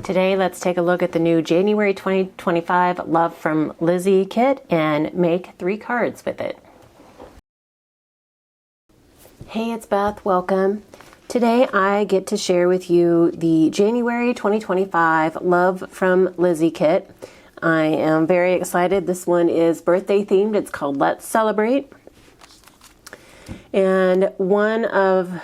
Today, let's take a look at the new January 2025 Love from Lizi kit and make 3 cards with it. Hey, it's Beth. Welcome. Today, I get to share with you the January 2025 Love from Lizi kit. I am very excited. This one is birthday themed. It's called Let's Celebrate. And one of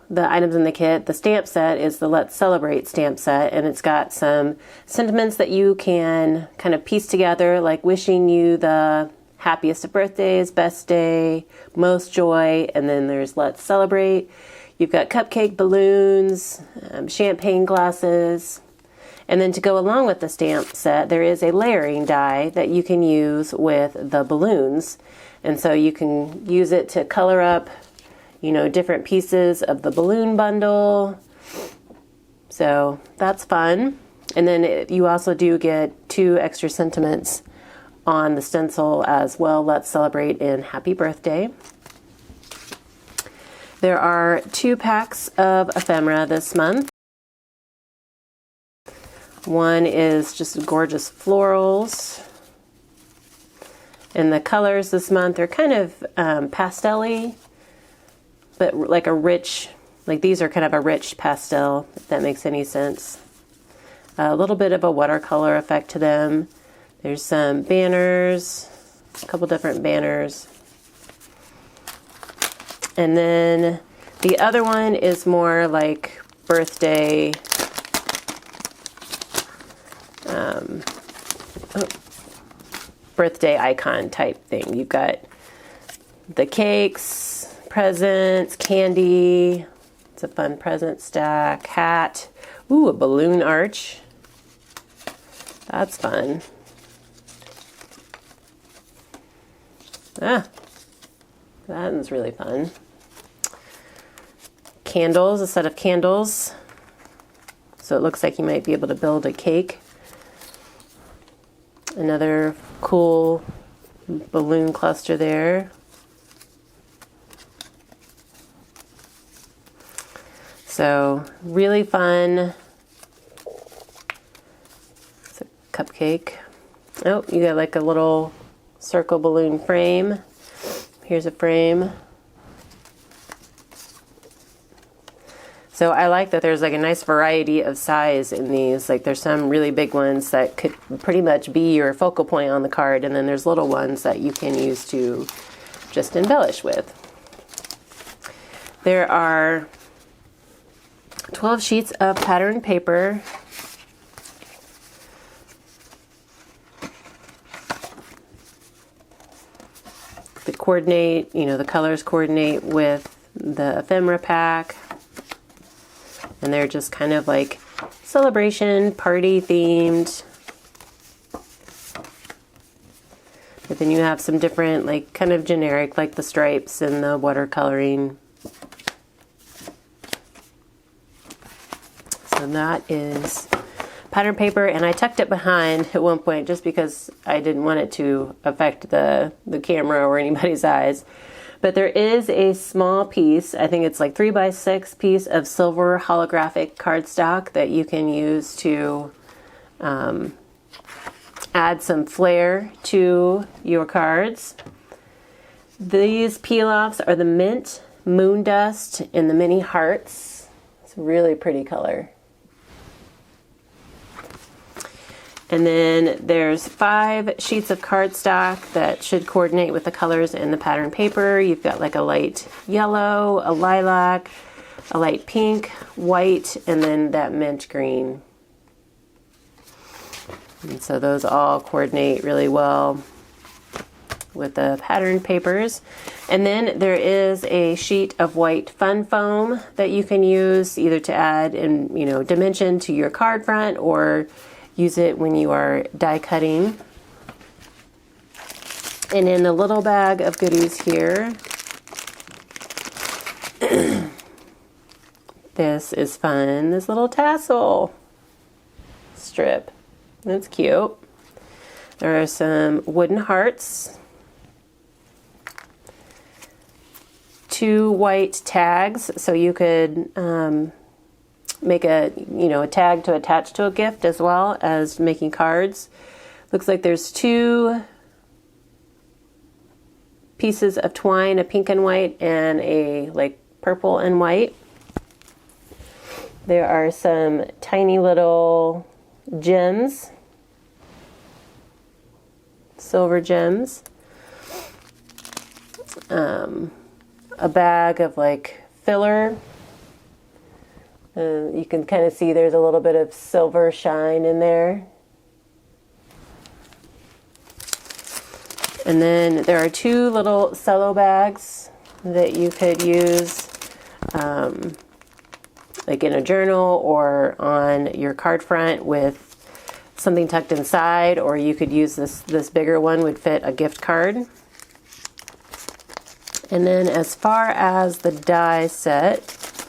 the items in the kit, the stamp set, is the Let's Celebrate stamp set, and it's got some sentiments that you can kind of piece together, like wishing you the happiest of birthdays, best day, most joy, and then there's Let's Celebrate. You've got cupcake balloons, champagne glasses, and then to go along with the stamp set, there is a layering die that you can use with the balloons. And so you can use it to color up, different pieces of the balloon bundle. So that's fun. And then you also do get 2 extra sentiments on the stencil as well. Let's celebrate and happy birthday. There are 2 packs of ephemera this month. One is just gorgeous florals. And the colors this month are kind of pastel-y, but like a rich, these are kind of a rich pastel, if that makes any sense. A little bit of a watercolor effect to them. There's some banners, a couple different banners. And then the other one is more like birthday, birthday icon type thing. You've got the cakes, presents, candy. It's a fun present stack, hat. Ooh, a balloon arch. That's fun. That one's really fun. Candles, a set of candles. So it looks like you might be able to build a cake. Another cool balloon cluster there. So really fun. It's a cupcake. Oh, you got like a little circle balloon frame. Here's a frame. So I like that there's like a nice variety of size in these. Like there's some really big ones that could pretty much be your focal point on the card, and then there's little ones that you can use to just embellish with. There are 12 sheets of pattern paper. The coordinate, the colors coordinate with the ephemera pack. And they're just kind of like celebration, party themed. But then you have some different, like kind of generic, like the stripes and the watercoloring. So that is pattern paper, and I tucked it behind at one point just because I didn't want it to affect the camera or anybody's eyes. But there is a small piece, I think it's like 3x6 piece of silver holographic cardstock that you can use to add some flair to your cards. These peel-offs are the mint, moon dust, and the mini hearts. It's a really pretty color. And then there's 5 sheets of cardstock that should coordinate with the colors in the pattern paper. You've got like a light yellow, a lilac, a light pink, white, and then that mint green. And so those all coordinate really well with the pattern papers. And then there is a sheet of white fun foam that you can use either to add in, dimension to your card front or use it when you are die cutting. And in the little bag of goodies here, this is fun. This little tassel strip. That's cute. There are some wooden hearts. 2 white tags, so you could make a tag to attach to a gift as well as making cards. Looks like there's 2 pieces of twine, a pink and white and a like purple and white. There are some tiny little gems, silver gems, a bag of like filler. You can kind of see there's a little bit of silver shine in there. And then there are 2 little cello bags that you could use like in a journal or on your card front with something tucked inside, or you could use this bigger one would fit a gift card. And then as far as the die set,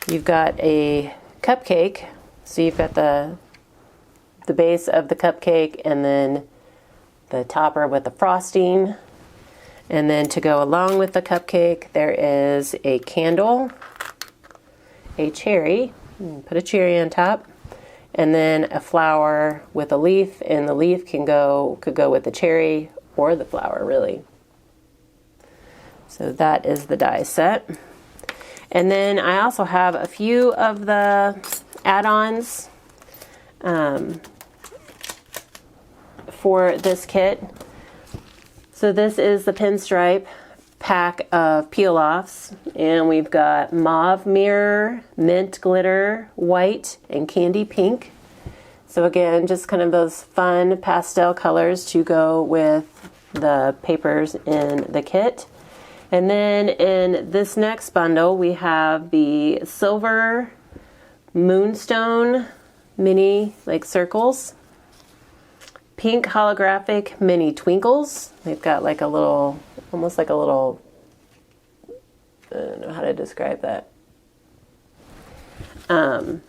you've got a cupcake. So you've got the base of the cupcake and then the topper with the frosting. And then to go along with the cupcake, there is a candle, a cherry, put a cherry on top, and then a flower with a leaf, and the leaf could go with the cherry or the flower, really. So that is the die set. And then I also have a few of the add-ons for this kit. So this is the pinstripe pack of peel-offs, and we've got mauve mirror, mint glitter, white, and candy pink. So again, just kind of those fun pastel colors to go with the papers in the kit. And then in this next bundle, we have the silver moonstone mini like circles, pink holographic mini twinkles. They've got like a little, almost like a little, I don't know how to describe that. The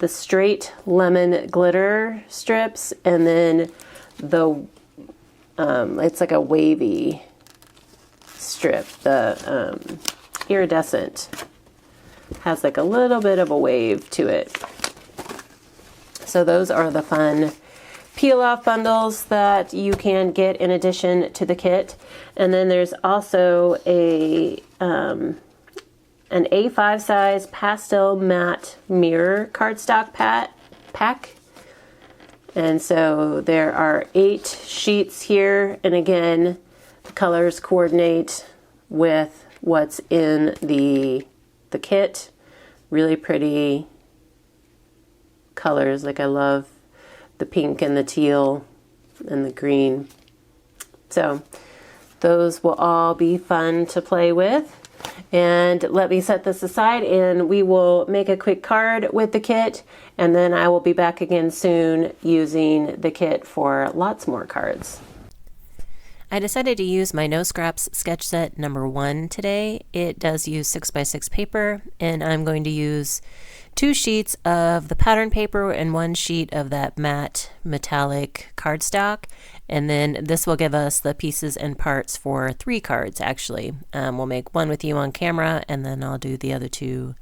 straight lemon glitter strips, and then the, it's like a wavy strip. The iridescent has like a little bit of a wave to it. So those are the fun peel-off bundles that you can get in addition to the kit. And then there's also an A5 size pastel matte mirror cardstock pack. And so there are 8 sheets here, and again, the colors coordinate with what's in the kit. Really pretty colors. Like I love the pink and the teal and the green. So those will all be fun to play with. And let me set this aside and we will make a quick card with the kit, and then I will be back again soon using the kit for lots more cards. I decided to use my No Scraps sketch set number 1 today. It does use 6x6 paper, and I'm going to use 2 sheets of the pattern paper and 1 sheet of that matte metallic cardstock. And then this will give us the pieces and parts for 3 cards, actually. We'll make one with you on camera, and then I'll do the other 2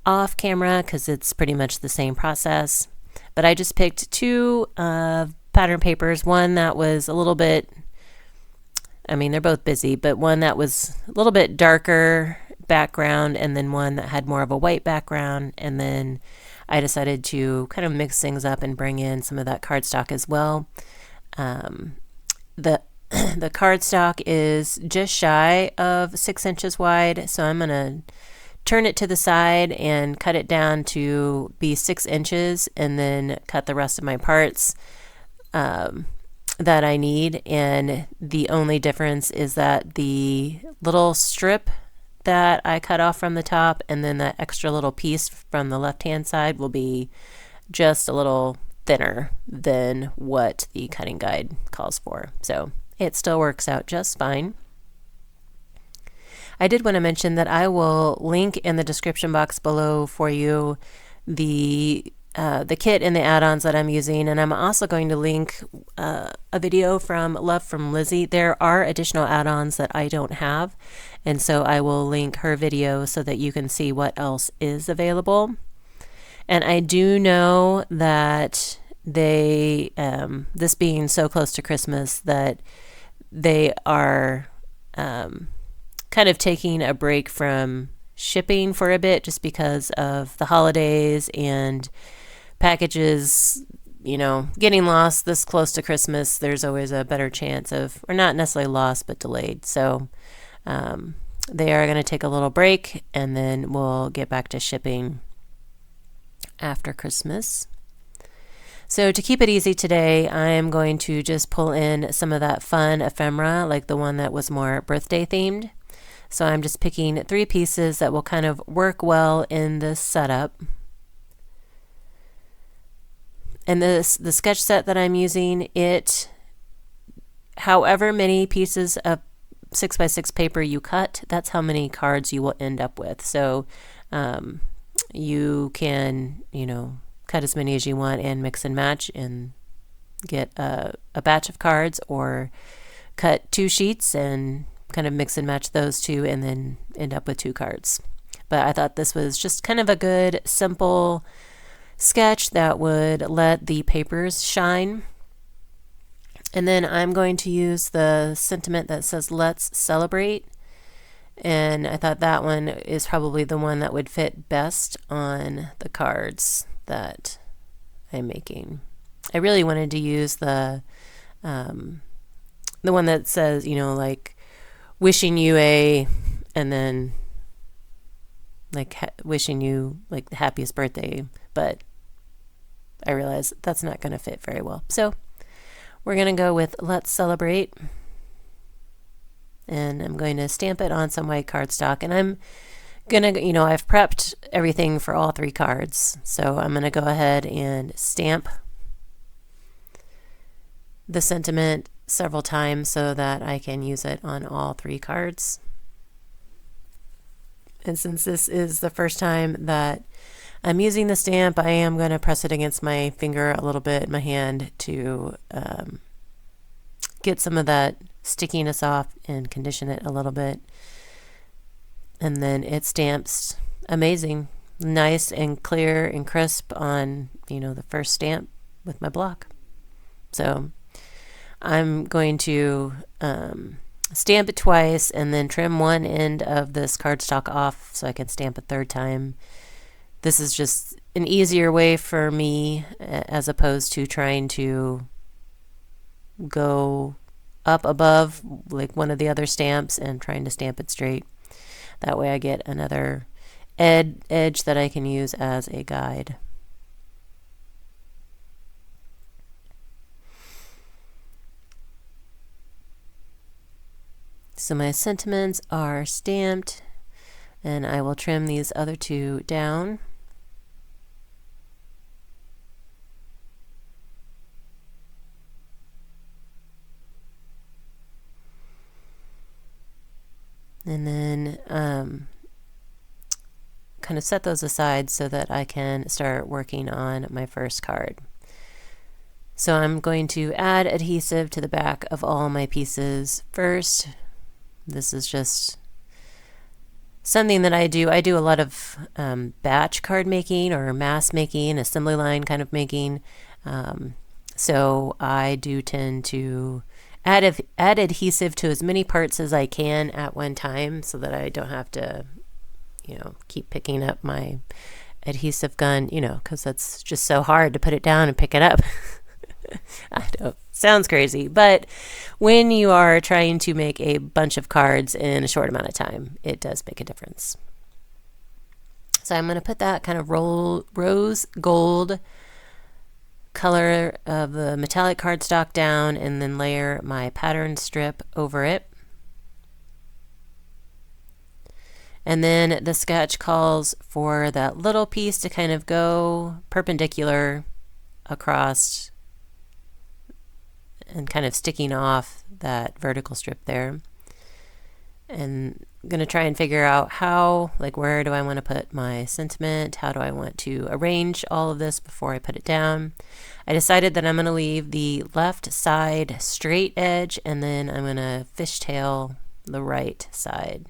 off camera because it's pretty much the same process. But I just picked 2 pattern papers, one that was a little bit, I mean, they're both busy, but one that was a little bit darker background, and then one that had more of a white background. And then I decided to kind of mix things up and bring in some of that cardstock as well. The cardstock is just shy of 6 inches wide, so I'm gonna turn it to the side and cut it down to be 6 inches, and then cut the rest of my parts that I need. And the only difference is that the little strip that I cut off from the top and then that extra little piece from the left hand side will be just a little thinner than what the cutting guide calls for. So it still works out just fine. I did want to mention that I will link in the description box below for you the the kit and the add-ons that I'm using, and I'm also going to link a video from Love from Lizi. There are additional add-ons that I don't have, and so I will link her video so that you can see what else is available. And I do know that they, this being so close to Christmas, that they are kind of taking a break from shipping for a bit just because of the holidays and packages, getting lost this close to Christmas. There's always a better chance of, or not necessarily lost, but delayed. So they are going to take a little break, and then we'll get back to shipping after Christmas. So to keep it easy today, I am going to just pull in some of that fun ephemera, like the one that was more birthday themed. So I'm just picking 3 pieces that will kind of work well in this setup. And the sketch set that I'm using, however many pieces of 6x6 paper you cut, that's how many cards you will end up with. So you can, cut as many as you want and mix and match and get a batch of cards, or cut 2 sheets and kind of mix and match those 2 and then end up with 2 cards. But I thought this was just kind of a good, simple sketch that would let the papers shine. And then I'm going to use the sentiment that says "Let's Celebrate." And I thought that one is probably the one that would fit best on the cards that I'm making. I really wanted to use the one that says, like wishing you and then like wishing you like the happiest birthday, but I realized that's not going to fit very well. So we're going to go with "Let's Celebrate." And I'm going to stamp it on some white cardstock, and I'm gonna, I've prepped everything for all 3 cards, so I'm gonna go ahead and stamp the sentiment several times so that I can use it on all 3 cards. And since this is the first time that I'm using the stamp, I am going to press it against my finger a little bit, my hand, to get some of that stickiness off and condition it a little bit. And then it stamps amazing, nice and clear and crisp on, the first stamp with my block. So I'm going to stamp it twice and then trim one end of this cardstock off so I can stamp a 3rd time. This is just an easier way for me, as opposed to trying to go up above like one of the other stamps and trying to stamp it straight. That way I get another edge that I can use as a guide. So my sentiments are stamped, and I will trim these other 2 down. And then kind of set those aside so that I can start working on my first card. So I'm going to add adhesive to the back of all my pieces first. This is just something that I do. I do a lot of batch card making or mass making, assembly line kind of making. So I do tend to add adhesive to as many parts as I can at one time so that I don't have to, keep picking up my adhesive gun, because that's just so hard to put it down and pick it up. I know, sounds crazy, but when you are trying to make a bunch of cards in a short amount of time, it does make a difference. So I'm going to put that kind of rose gold color of the metallic cardstock down and then layer my pattern strip over it. And then the sketch calls for that little piece to kind of go perpendicular across and kind of sticking off that vertical strip there. And I'm going to try and figure out how, like, where do I want to put my sentiment? How do I want to arrange all of this before I put it down? I decided that I'm going to leave the left side straight edge, and then I'm going to fishtail the right side.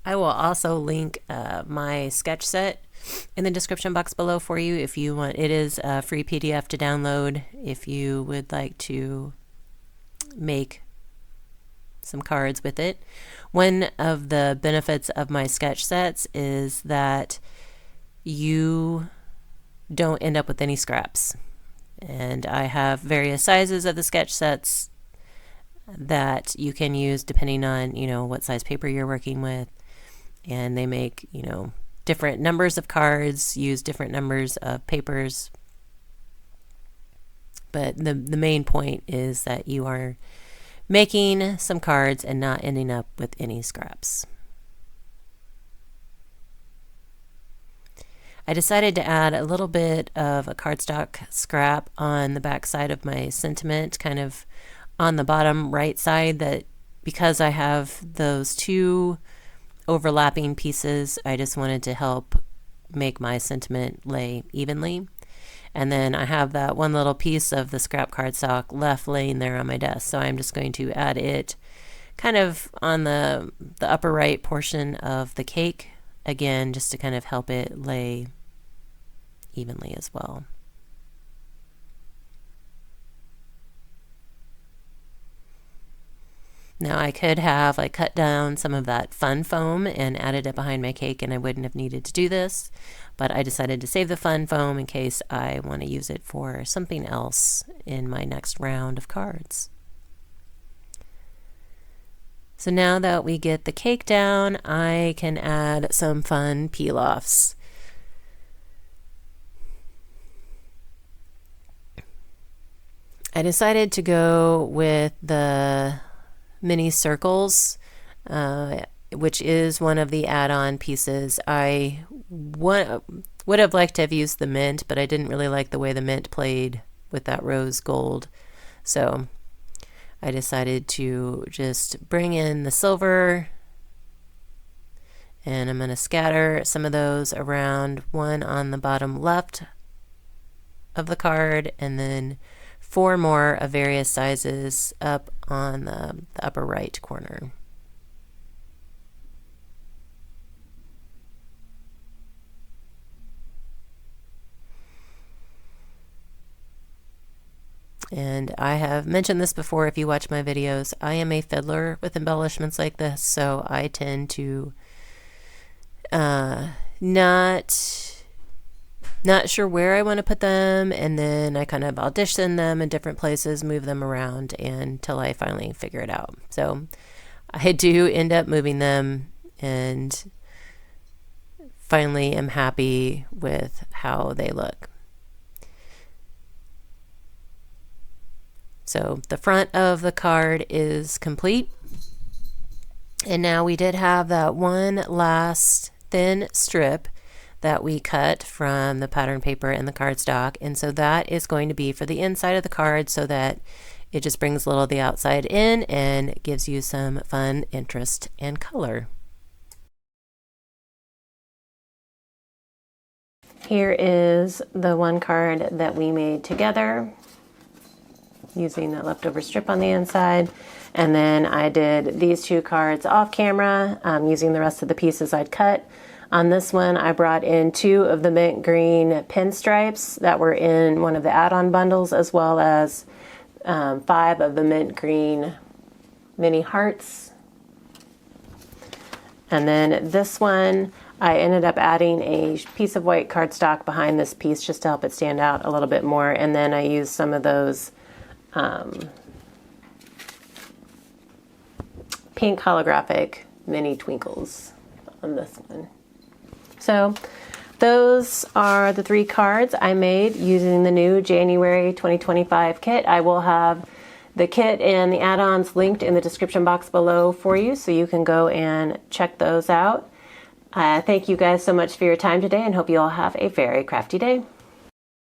I will also link my sketch set in the description box below for you if you want. It is a free PDF to download if you would like to make some cards with it. One of the benefits of my sketch sets is that you don't end up with any scraps. And I have various sizes of the sketch sets that you can use depending on, you know, what size paper you're working with. And they make, you know, different numbers of cards, use different numbers of papers. But the main point is that you are making some cards and not ending up with any scraps. I decided to add a little bit of a cardstock scrap on the back side of my sentiment, kind of on the bottom right side, that because I have those two overlapping pieces, I just wanted to help make my sentiment lay evenly. And then I have that one little piece of the scrap cardstock left laying there on my desk, so I'm just going to add it kind of on the upper right portion of the cake, again, just to kind of help it lay evenly as well. Now I could have like cut down some of that fun foam and added it behind my cake, and I wouldn't have needed to do this, but I decided to save the fun foam in case I want to use it for something else in my next round of cards. So now that we get the cake down, I can add some fun peel-offs. I decided to go with the mini circles, which is one of the add-on pieces. I would have liked to have used the mint, but I didn't really like the way the mint played with that rose gold. So I decided to just bring in the silver, and I'm going to scatter some of those around, one on the bottom left of the card, and then 4 more of various sizes up on the upper right corner. And I have mentioned this before if you watch my videos. I am a fiddler with embellishments like this, so I tend to not sure where I want to put them, and then I kind of audition them in different places, move them around until I finally figure it out. So I do end up moving them, and finally am happy with how they look. So the front of the card is complete, and now we did have that one last thin strip that we cut from the pattern paper and the cardstock, and so that is going to be for the inside of the card, so that it just brings a little of the outside in and gives you some fun interest and color. Here is the one card that we made together using that leftover strip on the inside, and then I did these 2 cards off camera using the rest of the pieces I'd cut. On this one, I brought in 2 of the mint green pinstripes that were in one of the add-on bundles, as well as 5 of the mint green mini hearts. And then this one, I ended up adding a piece of white cardstock behind this piece just to help it stand out a little bit more. And then I used some of those pink holographic mini twinkles on this one. So those are the 3 cards I made using the new January 2025 kit. I will have the kit and the add-ons linked in the description box below for you, so you can go and check those out. Thank you guys so much for your time today, and hope you all have a very crafty day.